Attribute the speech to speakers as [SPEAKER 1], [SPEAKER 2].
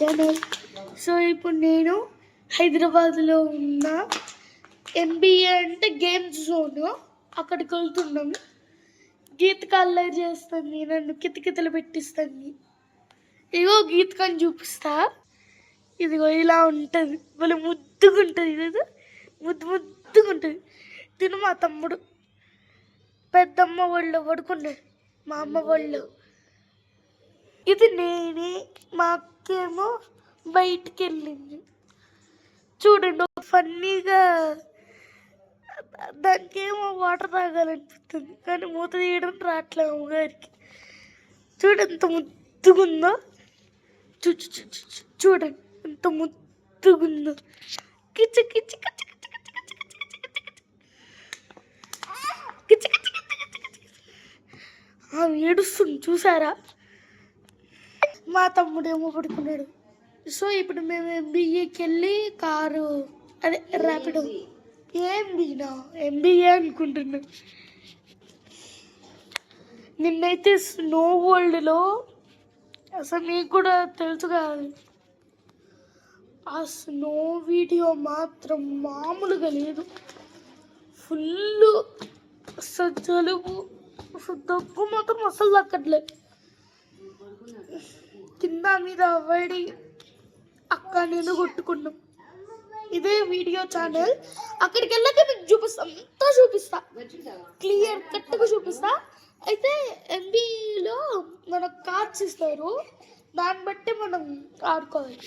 [SPEAKER 1] Channel. So ఇప్పుడు నేను హైదరాబాద్లో ఉన్న ఎంబీఏ అంటే గేమ్స్ జోన్, అక్కడికి వెళ్తున్నాము. గీతక అల్లరి చేస్తుంది, నన్ను కితకితలు పెట్టిస్తుంది. ఇగో గీతకని చూపిస్తా. ఇదిగో ఇలా ఉంటుంది, వాళ్ళు ముద్దుగా ఉంటుంది కదా, ముద్దుగా ఉంటుంది. తిను మా తమ్ముడు పెద్దమ్మ వాళ్ళు పడుకున్నాడు, మా అమ్మ వాళ్ళు. ఇది నేనే. మా అక్కేమో బయటికి వెళ్ళింది. చూడండి ఫన్నీగా, దానికి ఏమో వాటర్ తాగాలనిపిస్తుంది కానీ మూత తీయడం రావట్లే అమ్మగారికి. చూడండి ఎంత ముద్దుగుందో, చూడండి ఎంత ముద్దుగుందో. కిచ కిచ కిచ ఏడుస్తుంది చూసారా. మా తమ్ముడేమో పడుకున్నాడు. సో ఇప్పుడు మేము ఎంబీఏకి వెళ్ళి కారు, అదే ర్యాపిడో, ఎంబీఏ అనుకుంటున్నా. నిన్నైతే స్నో వరల్డ్లో అసలు మీకు కూడా తెలుసు కాదు, ఆ స్నో వీడియో మాత్రం మామూలుగా లేదు. ఫుల్ అసలు జలుబు, అసలు దగ్గు మాత్రం అసలు దక్కట్లేదు. కింద మీద పడి అక్క నేను కొట్టుకున్నాం. ఇదే వీడియో ఛానల్. అక్కడికి వెళ్ళాక మీకు చూపిస్తా, అంతా చూపిస్తా, క్లియర్ కట్గా చూపిస్తా. అయితే ఎంబీలో మనకు కార్డ్స్ ఇస్తారు, దాన్ని బట్టి మనం ఆడుకోవాలి.